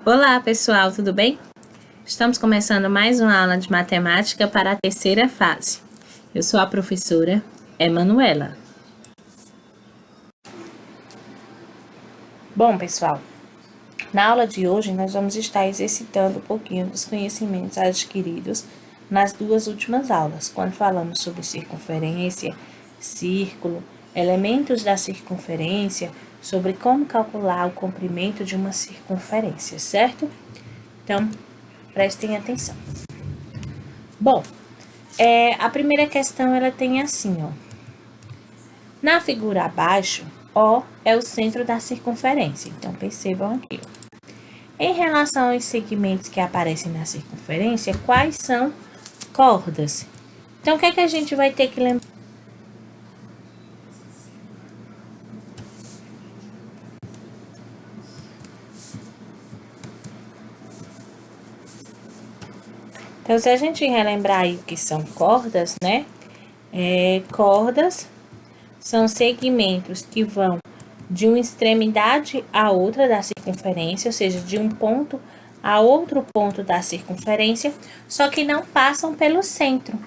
Olá, pessoal, tudo bem? Estamos começando mais uma aula de matemática para a terceira fase. Eu sou a professora Emanuela. Bom, pessoal, na aula de hoje nós vamos estar exercitando um pouquinho dos conhecimentos adquiridos nas duas últimas aulas, quando falamos sobre circunferência, círculo, elementos da circunferência, sobre como calcular o comprimento de uma circunferência, certo? Então, prestem atenção. Bom, a primeira questão ela tem assim, ó. Na figura abaixo, O é o centro da circunferência. Então, percebam aqui, ó. Em relação aos segmentos que aparecem na circunferência, quais são cordas? Então, o que é que a gente vai ter que lembrar? Então, se a gente relembrar aí o que são cordas, né? Cordas são segmentos que vão de uma extremidade a outra da circunferência, ou seja, de um ponto a outro ponto da circunferência, só que não passam pelo centro.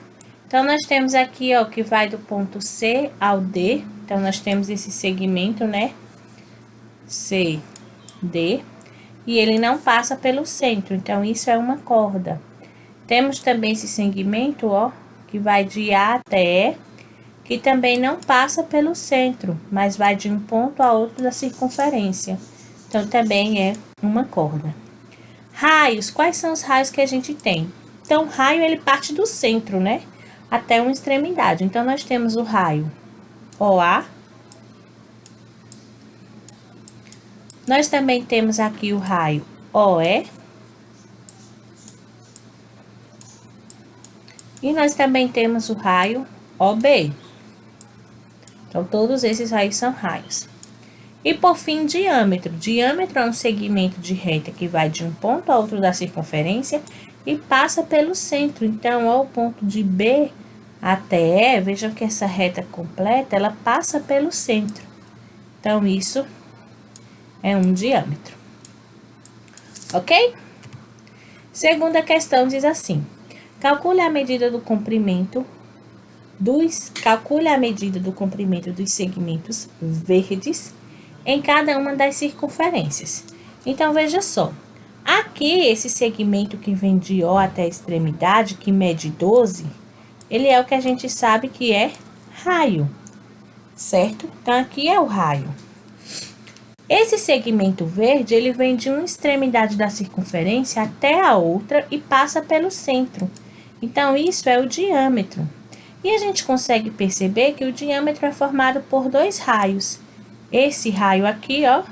Então, nós temos aqui, ó, que vai do ponto C ao D. Então, nós temos esse segmento, né? C, D. E ele não passa pelo centro. Então, isso é uma corda. Temos também esse segmento, ó, que vai de A até E, que também não passa pelo centro, mas vai de um ponto a outro da circunferência. Então, também é uma corda. Raios, quais são os raios que a gente tem? Então, raio, ele parte do centro, né? Até uma extremidade. Então, nós temos o raio OA. Nós também temos aqui o raio OE. E nós também temos o raio OB. Então, todos esses raios são raios. E, por fim, diâmetro. Diâmetro é um segmento de reta que vai de um ponto a outro da circunferência e passa pelo centro. Então, ó, o ponto de B até E, vejam que essa reta completa, ela passa pelo centro. Então, isso é um diâmetro. Ok? Segunda questão diz assim: calcule a medida do comprimento dos segmentos verdes em cada uma das circunferências. Então, veja só. Aqui, esse segmento que vem de O até a extremidade, que mede 12, ele é o que a gente sabe que é raio, certo? Então, aqui é o raio. Esse segmento verde, ele vem de uma extremidade da circunferência até a outra e passa pelo centro. Então, isso é o diâmetro. E a gente consegue perceber que o diâmetro é formado por dois raios. Esse raio aqui, ó,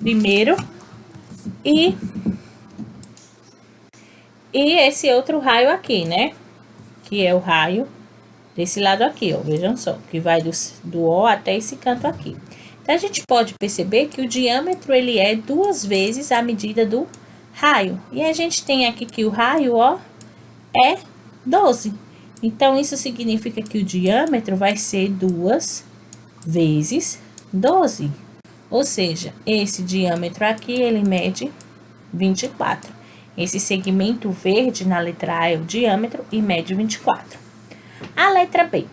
primeiro, e esse outro raio aqui, né? Que é o raio desse lado aqui, ó, vejam só, que vai do O até esse canto aqui. Então, a gente pode perceber que o diâmetro, ele é 2 vezes a medida do raio. E a gente tem aqui que o raio, ó, é 12. Então, isso significa que o diâmetro vai ser 2 vezes 12. Ou seja, esse diâmetro aqui, ele mede 24. Esse segmento verde na letra A é o diâmetro e mede 24. A letra B.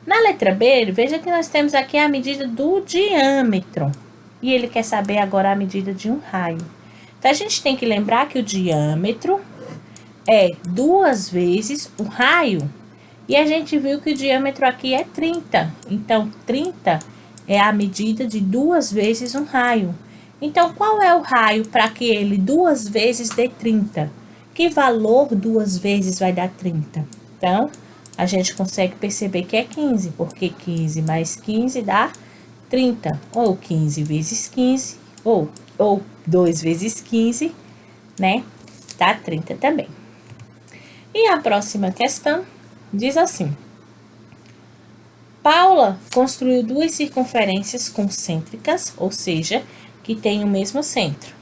Na letra B, veja que nós temos aqui a medida do diâmetro. E ele quer saber agora a medida de um raio. Então, a gente tem que lembrar que o diâmetro é 2 vezes o raio. E a gente viu que o diâmetro aqui é 30. Então, 30 é a medida de 2 vezes um raio. Então, qual é o raio para que ele 2 vezes dê 30? Que valor 2 vezes vai dar 30? Então, a gente consegue perceber que é 15, porque 15 mais 15 dá 30. Ou 15 vezes 15, ou 2 vezes 15, né? Dá 30 também. E a próxima questão diz assim: Paula construiu 2 circunferências concêntricas, ou seja, que têm o mesmo centro.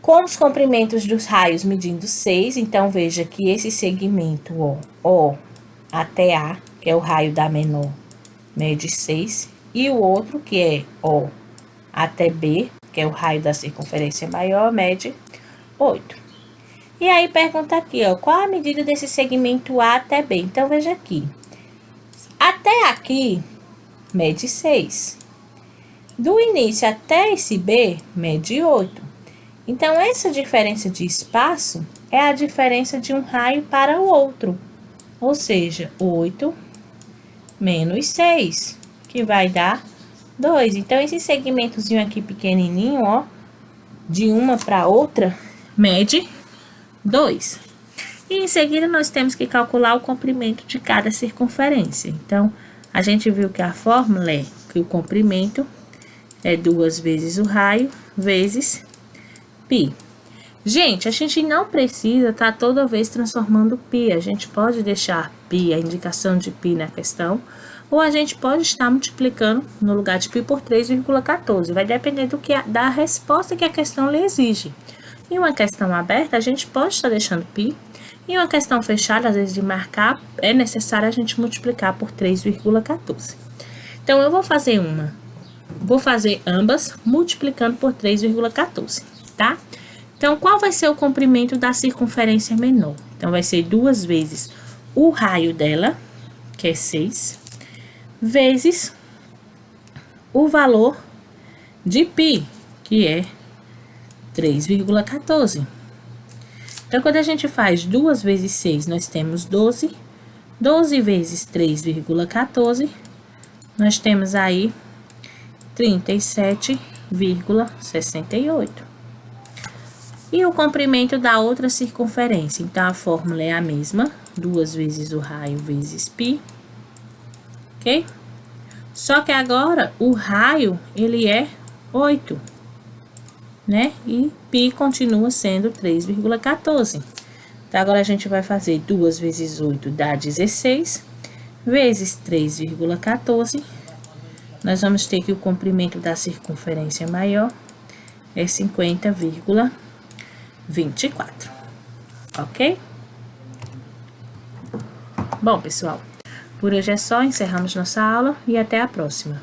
Com os comprimentos dos raios medindo 6, então veja que esse segmento O até A, que é o raio da menor, mede 6, e o outro, que é O até B, que é o raio da circunferência maior, mede 8. E aí pergunta aqui, ó, qual a medida desse segmento A até B? Então, veja aqui. Até aqui, mede 6. Do início até esse B, mede 8. Então, essa diferença de espaço é a diferença de um raio para o outro. Ou seja, 8 menos 6, que vai dar 2. Então, esse segmentozinho aqui pequenininho, ó, de uma para outra, mede 2. E em seguida, nós temos que calcular o comprimento de cada circunferência. Então, a gente viu que a fórmula é que o comprimento é 2 vezes o raio vezes π. Gente, a gente não precisa estar toda vez transformando π. A gente pode deixar π, a indicação de π na questão, ou a gente pode estar multiplicando no lugar de π por 3,14. Vai depender da resposta que a questão lhe exige. Em uma questão aberta, a gente pode estar deixando π. Em uma questão fechada, às vezes de marcar, é necessário a gente multiplicar por 3,14. Então, eu vou fazer ambas multiplicando por 3,14, tá? Então, qual vai ser o comprimento da circunferência menor? Então, vai ser 2 vezes o raio dela, que é 6, vezes o valor de π, que é 3,14. Então, quando a gente faz 2 vezes 6, nós temos 12. 12 vezes 3,14, nós temos aí 37,68. E o comprimento da outra circunferência? Então, a fórmula é a mesma. 2 vezes o raio vezes π. Ok? Só que agora, o raio, ele é 8. Né? E π continua sendo 3,14. Então, agora a gente vai fazer 2 vezes 8 dá 16, vezes 3,14. Nós vamos ter que o comprimento da circunferência maior é 50,24. Ok? Bom, pessoal, por hoje é só. Encerramos nossa aula e até a próxima.